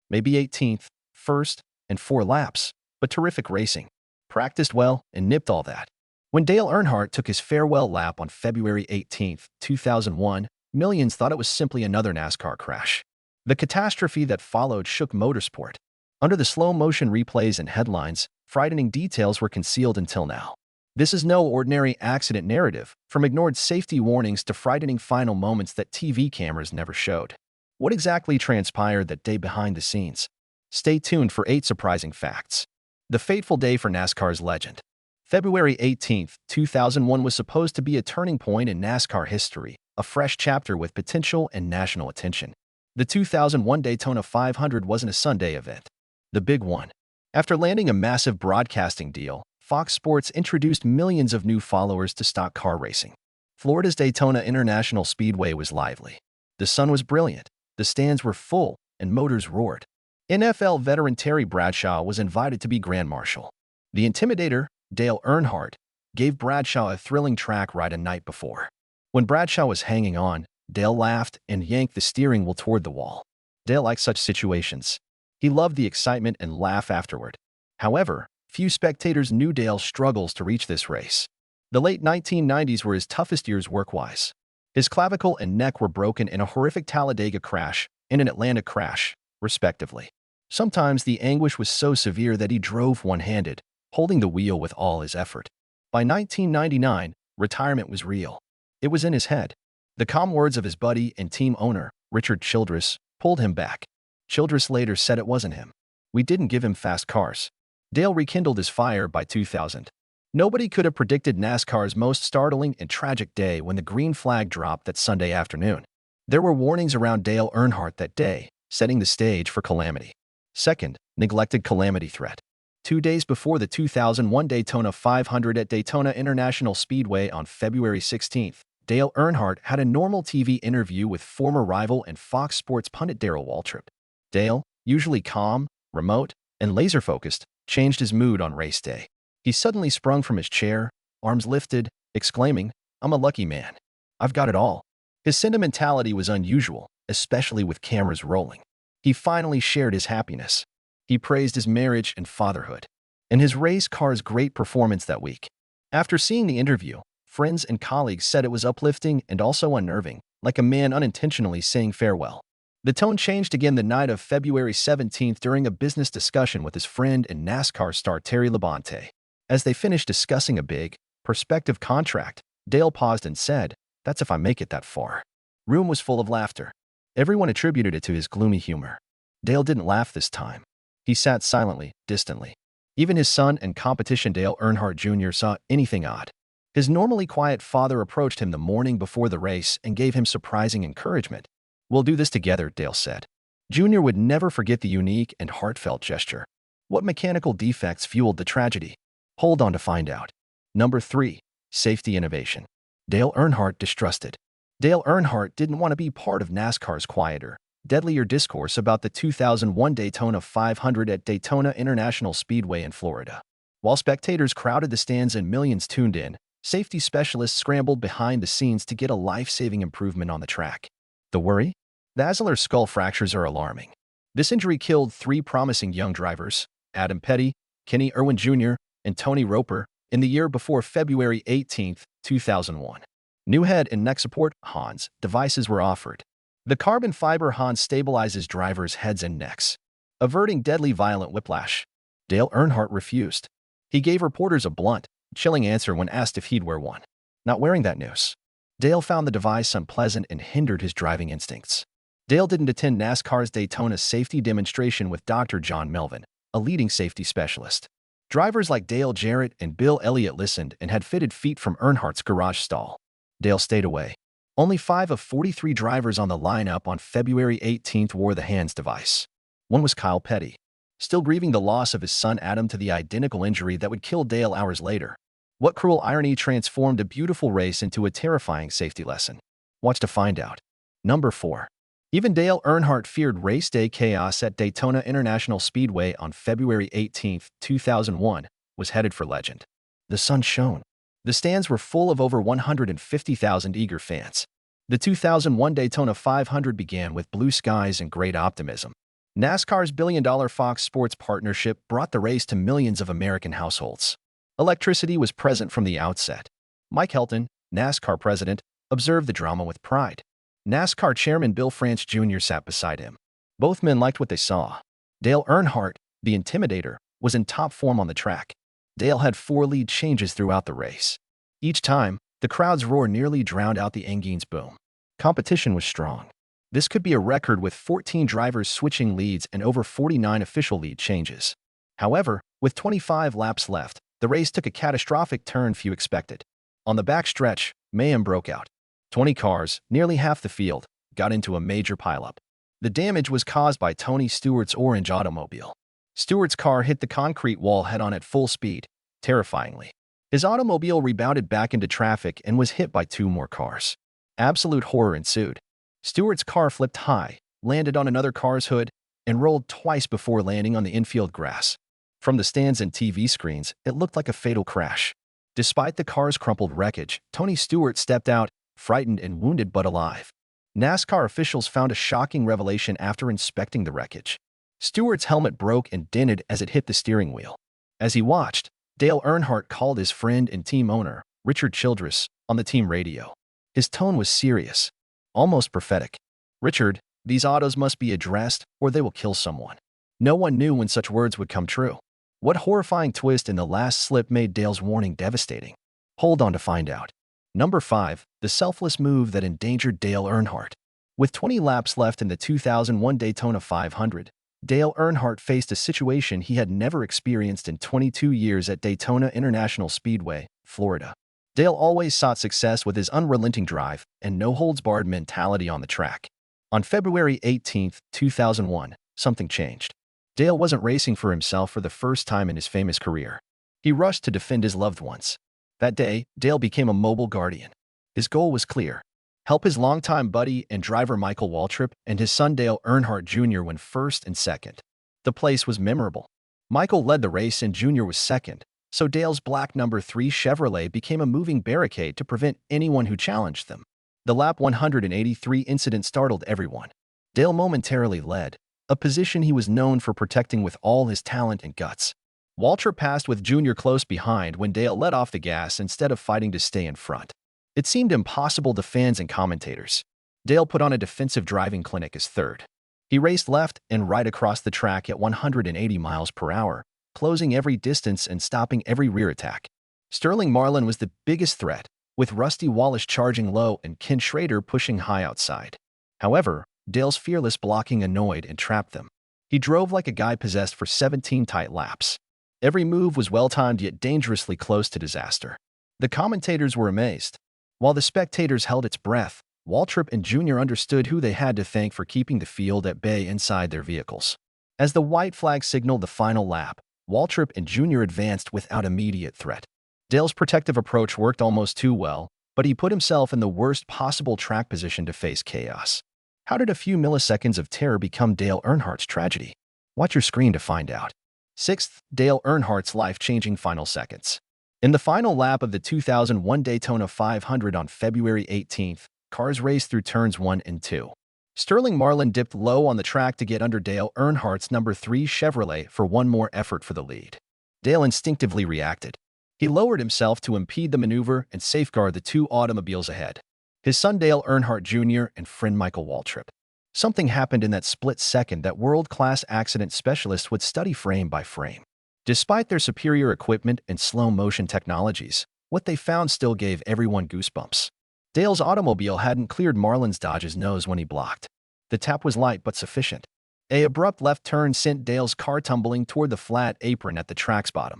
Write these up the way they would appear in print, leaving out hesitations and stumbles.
maybe 18th, first, and 4 laps, but terrific racing. Practiced well and nipped all that. When Dale Earnhardt took his farewell lap on February 18, 2001, millions thought it was simply another NASCAR crash. The catastrophe that followed shook motorsport. Under the slow-motion replays and headlines, frightening details were concealed until now. This is no ordinary accident narrative, from ignored safety warnings to frightening final moments that TV cameras never showed. What exactly transpired that day behind the scenes? Stay tuned for 8 surprising facts. The fateful day for NASCAR's legend. February 18, 2001 was supposed to be a turning point in NASCAR history, a fresh chapter with potential and national attention. The 2001 Daytona 500 wasn't a Sunday event. The big one. After landing a massive broadcasting deal, Fox Sports introduced millions of new followers to stock car racing. Florida's Daytona International Speedway was lively. The sun was brilliant, the stands were full, and motors roared. NFL veteran Terry Bradshaw was invited to be Grand Marshal. The Intimidator, Dale Earnhardt, gave Bradshaw a thrilling track ride a night before. When Bradshaw was hanging on, Dale laughed and yanked the steering wheel toward the wall. Dale liked such situations. He loved the excitement and laugh afterward. However, few spectators knew Dale's struggles to reach this race. The late 1990s were his toughest years work-wise. His clavicle and neck were broken in a horrific Talladega crash and an Atlanta crash, respectively. Sometimes the anguish was so severe that he drove one-handed, holding the wheel with all his effort. By 1999, retirement was real. It was in his head. The calm words of his buddy and team owner, Richard Childress, pulled him back. Childress later said it wasn't him. We didn't give him fast cars. Dale rekindled his fire by 2000. Nobody could have predicted NASCAR's most startling and tragic day when the green flag dropped that Sunday afternoon. There were warnings around Dale Earnhardt that day, setting the stage for calamity. Second, neglected calamity threat. 2 days before the 2001 Daytona 500 at Daytona International Speedway on February 16, Dale Earnhardt had a normal TV interview with former rival and Fox Sports pundit Darrell Waltrip. Dale, usually calm, remote, and laser-focused, changed his mood on race day. He suddenly sprung from his chair, arms lifted, exclaiming, "I'm a lucky man. I've got it all." His sentimentality was unusual, especially with cameras rolling. He finally shared his happiness. He praised his marriage and fatherhood, and his race car's great performance that week. After seeing the interview, friends and colleagues said it was uplifting and also unnerving, like a man unintentionally saying farewell. The tone changed again the night of February 17th during a business discussion with his friend and NASCAR star Terry Labonte. As they finished discussing a big, prospective contract, Dale paused and said, "That's if I make it that far." Room was full of laughter. Everyone attributed it to his gloomy humor. Dale didn't laugh this time. He sat silently, distantly. Even his son and competition Dale Earnhardt Jr. saw anything odd. His normally quiet father approached him the morning before the race and gave him surprising encouragement. "We'll do this together," Dale said. Jr. would never forget the unique and heartfelt gesture. What mechanical defects fueled the tragedy? Hold on to find out. Number 3. Safety innovation. Dale Earnhardt distrusted. Dale Earnhardt didn't want to be part of NASCAR's quieter, deadlier discourse about the 2001 Daytona 500 at Daytona International Speedway in Florida. While spectators crowded the stands and millions tuned in, safety specialists scrambled behind the scenes to get a life-saving improvement on the track. The worry? The Azler skull fractures are alarming. This injury killed 3 promising young drivers, Adam Petty, Kenny Irwin Jr., and Tony Roper, in the year before February 18, 2001. New head and neck support HANS devices were offered. The carbon fiber HANS stabilizes drivers' heads and necks, averting deadly violent whiplash. Dale Earnhardt refused. He gave reporters a blunt, chilling answer when asked if he'd wear one. Not wearing that noose. Dale found the device unpleasant and hindered his driving instincts. Dale didn't attend NASCAR's Daytona safety demonstration with Dr. John Melvin, a leading safety specialist. Drivers like Dale Jarrett and Bill Elliott listened and had fitted feet from Earnhardt's garage stall. Dale stayed away. Only 5 of 43 drivers on the lineup on February 18th wore the HANS device. One was Kyle Petty, still grieving the loss of his son Adam to the identical injury that would kill Dale hours later. What cruel irony transformed a beautiful race into a terrifying safety lesson? Watch to find out. Number 4. Even Dale Earnhardt feared race day chaos at Daytona International Speedway on February 18, 2001, was headed for legend. The sun shone. The stands were full of over 150,000 eager fans. The 2001 Daytona 500 began with blue skies and great optimism. NASCAR's billion-dollar Fox Sports partnership brought the race to millions of American households. Electricity was present from the outset. Mike Helton, NASCAR president, observed the drama with pride. NASCAR chairman Bill France Jr. sat beside him. Both men liked what they saw. Dale Earnhardt, the Intimidator, was in top form on the track. Dale had 4 lead changes throughout the race. Each time, the crowd's roar nearly drowned out the engine's boom. Competition was strong. This could be a record with 14 drivers switching leads and over 49 official lead changes. However, with 25 laps left, the race took a catastrophic turn few expected. On the backstretch, mayhem broke out. 20 cars, nearly half the field, got into a major pileup. The damage was caused by Tony Stewart's orange automobile. Stewart's car hit the concrete wall head-on at full speed, terrifyingly. His automobile rebounded back into traffic and was hit by 2 more cars. Absolute horror ensued. Stewart's car flipped high, landed on another car's hood, and rolled twice before landing on the infield grass. From the stands and TV screens, it looked like a fatal crash. Despite the car's crumpled wreckage, Tony Stewart stepped out, frightened and wounded but alive. NASCAR officials found a shocking revelation after inspecting the wreckage. Stewart's helmet broke and dented as it hit the steering wheel. As he watched, Dale Earnhardt called his friend and team owner, Richard Childress, on the team radio. His tone was serious, almost prophetic. "Richard, these autos must be addressed or they will kill someone." No one knew when such words would come true. What horrifying twist in the last slip made Dale's warning devastating? Hold on to find out. Number 5. The selfless move that endangered Dale Earnhardt. With 20 laps left in the 2001 Daytona 500, Dale Earnhardt faced a situation he had never experienced in 22 years at Daytona International Speedway, Florida. Dale always sought success with his unrelenting drive and no-holds-barred mentality on the track. On February 18, 2001, something changed. Dale wasn't racing for himself for the first time in his famous career. He rushed to defend his loved ones. That day, Dale became a mobile guardian. His goal was clear: help his longtime buddy and driver Michael Waltrip and his son Dale Earnhardt Jr. win first and second. The place was memorable. Michael led the race and Jr. was second, so Dale's black number 3 Chevrolet became a moving barricade to prevent anyone who challenged them. The lap 183 incident startled everyone. Dale momentarily led, a position he was known for protecting with all his talent and guts. Waltrip passed with Jr. close behind when Dale let off the gas instead of fighting to stay in front. It seemed impossible to fans and commentators. Dale put on a defensive driving clinic as third. He raced left and right across the track at 180 miles per hour, closing every distance and stopping every rear attack. Sterling Marlin was the biggest threat, with Rusty Wallace charging low and Ken Schrader pushing high outside. However, Dale's fearless blocking annoyed and trapped them. He drove like a guy possessed for 17 tight laps. Every move was well-timed yet dangerously close to disaster. The commentators were amazed. While the spectators held its breath, Waltrip and Jr. understood who they had to thank for keeping the field at bay inside their vehicles. As the white flag signaled the final lap, Waltrip and Jr. advanced without immediate threat. Dale's protective approach worked almost too well, but he put himself in the worst possible track position to face chaos. How did a few milliseconds of terror become Dale Earnhardt's tragedy? Watch your screen to find out. 6th, Dale Earnhardt's life-changing final seconds. In the final lap of the 2001 Daytona 500 on February 18th, cars raced through turns 1 and 2. Sterling Marlin dipped low on the track to get under Dale Earnhardt's number 3 Chevrolet for one more effort for the lead. Dale instinctively reacted. He lowered himself to impede the maneuver and safeguard the 2 automobiles ahead: his son Dale Earnhardt Jr. and friend Michael Waltrip. Something happened in that split second that world-class accident specialists would study frame by frame. Despite their superior equipment and slow-motion technologies, what they found still gave everyone goosebumps. Dale's automobile hadn't cleared Marlin's Dodge's nose when he blocked. The tap was light but sufficient. An abrupt left turn sent Dale's car tumbling toward the flat apron at the track's bottom.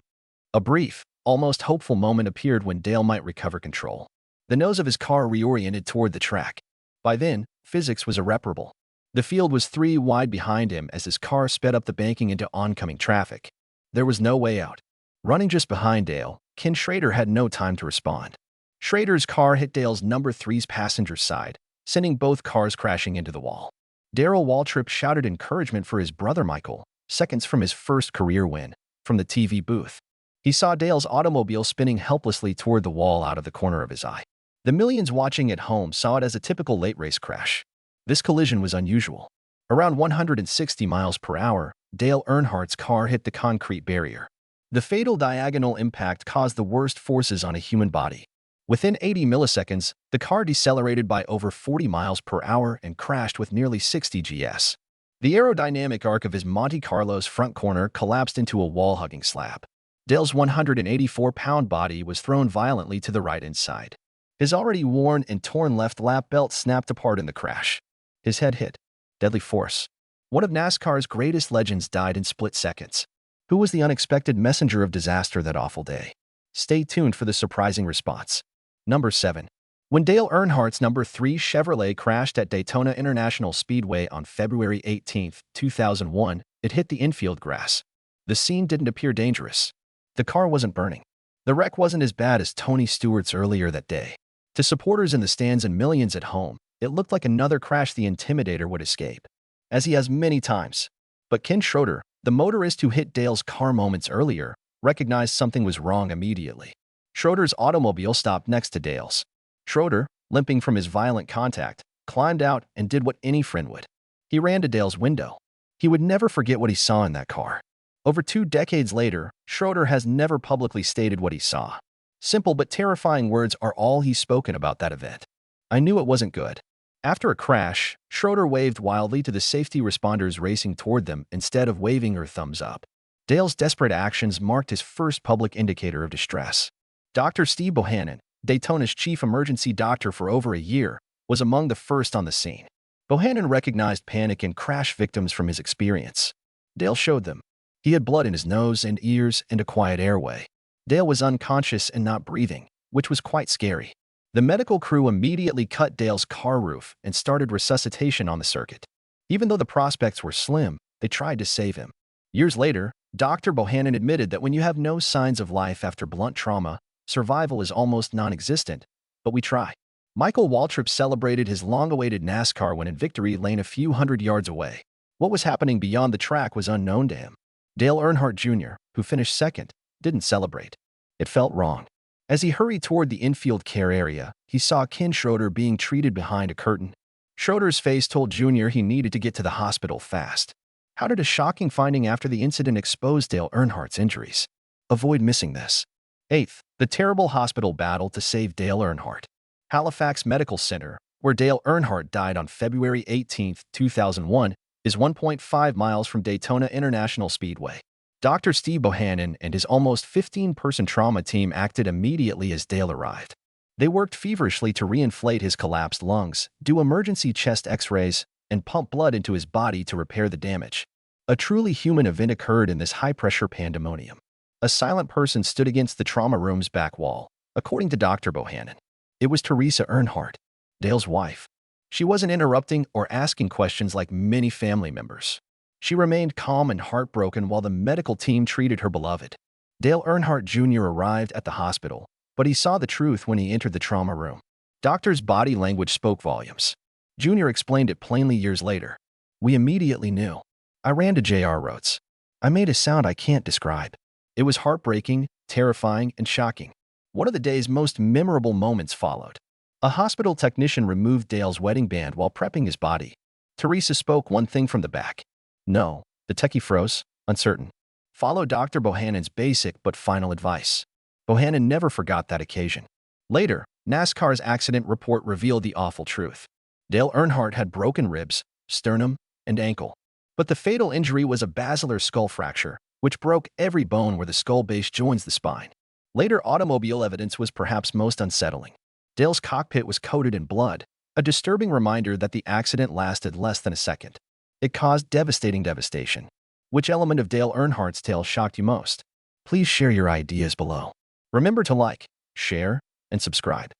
A brief, almost hopeful moment appeared when Dale might recover control. The nose of his car reoriented toward the track. By then, physics was irreparable. The field was 3 wide behind him as his car sped up the banking into oncoming traffic. There was no way out. Running just behind Dale, Ken Schrader had no time to respond. Schrader's car hit Dale's number 3's passenger side, sending both cars crashing into the wall. Darrell Waltrip shouted encouragement for his brother Michael, seconds from his first career win, from the TV booth. He saw Dale's automobile spinning helplessly toward the wall out of the corner of his eye. The millions watching at home saw it as a typical late-race crash. This collision was unusual. Around 160 miles per hour, Dale Earnhardt's car hit the concrete barrier. The fatal diagonal impact caused the worst forces on a human body. Within 80 milliseconds, the car decelerated by over 40 miles per hour and crashed with nearly 60 gs. The aerodynamic arc of his Monte Carlo's front corner collapsed into a wall-hugging slab. Dale's 184-pound body was thrown violently to the right inside. His already worn and torn left lap belt snapped apart in the crash. His head hit deadly force. One of NASCAR's greatest legends died in split seconds. Who was the unexpected messenger of disaster that awful day? Stay tuned for the surprising response. Number 7. When Dale Earnhardt's number 3 Chevrolet crashed at Daytona International Speedway on February 18, 2001, it hit the infield grass. The scene didn't appear dangerous. The car wasn't burning. The wreck wasn't as bad as Tony Stewart's earlier that day. To supporters in the stands and millions at home, it looked like another crash the Intimidator would escape, as he has many times. But Ken Schroeder, the motorist who hit Dale's car moments earlier, recognized something was wrong immediately. Schroeder's automobile stopped next to Dale's. Schroeder, limping from his violent contact, climbed out and did what any friend would. He ran to Dale's window. He would never forget what he saw in that car. Over 2 decades later, Schroeder has never publicly stated what he saw. Simple but terrifying words are all he's spoken about that event. I knew it wasn't good. After a crash, Schroeder waved wildly to the safety responders racing toward them instead of waving her thumbs up. Dale's desperate actions marked his first public indicator of distress. Dr. Steve Bohannon, Daytona's chief emergency doctor for over a year, was among the first on the scene. Bohannon recognized panic in crash victims from his experience. Dale showed them. He had blood in his nose and ears and a quiet airway. Dale was unconscious and not breathing, which was quite scary. The medical crew immediately cut Dale's car roof and started resuscitation on the circuit. Even though the prospects were slim, they tried to save him. Years later, Dr. Bohannon admitted that when you have no signs of life after blunt trauma, survival is almost non-existent, but we try. Michael Waltrip celebrated his long-awaited NASCAR win in victory lane a few hundred yards away. What was happening beyond the track was unknown to him. Dale Earnhardt Jr., who finished second, didn't celebrate. It felt wrong. As he hurried toward the infield care area, he saw Ken Schroeder being treated behind a curtain. Schroeder's face told Jr. he needed to get to the hospital fast. How did a shocking finding after the incident expose Dale Earnhardt's injuries? Avoid missing this. 8th, the terrible hospital battle to save Dale Earnhardt. Halifax Medical Center, where Dale Earnhardt died on February 18, 2001, is 1.5 miles from Daytona International Speedway. Dr. Steve Bohannon and his almost 15-person trauma team acted immediately as Dale arrived. They worked feverishly to reinflate his collapsed lungs, do emergency chest x-rays, and pump blood into his body to repair the damage. A truly human event occurred in this high-pressure pandemonium. A silent person stood against the trauma room's back wall, according to Dr. Bohannon. It was Teresa Earnhardt, Dale's wife. She wasn't interrupting or asking questions like many family members. She remained calm and heartbroken while the medical team treated her beloved. Dale Earnhardt Jr. arrived at the hospital, but he saw the truth when he entered the trauma room. Doctor's body language spoke volumes. Jr. explained it plainly years later. We immediately knew. I ran to J.R. Rhodes. I made a sound I can't describe. It was heartbreaking, terrifying, and shocking. One of the day's most memorable moments followed. A hospital technician removed Dale's wedding band while prepping his body. Teresa spoke one thing from the back. No, the techie froze, uncertain. Follow Dr. Bohannon's basic but final advice. Bohannon never forgot that occasion. Later, NASCAR's accident report revealed the awful truth. Dale Earnhardt had broken ribs, sternum, and ankle. But the fatal injury was a basilar skull fracture, which broke every bone where the skull base joins the spine. Later automobile evidence was perhaps most unsettling. Dale's cockpit was coated in blood, a disturbing reminder that the accident lasted less than a second. It caused devastating devastation. Which element of Dale Earnhardt's tale shocked you most? Please share your ideas below. Remember to like, share, and subscribe.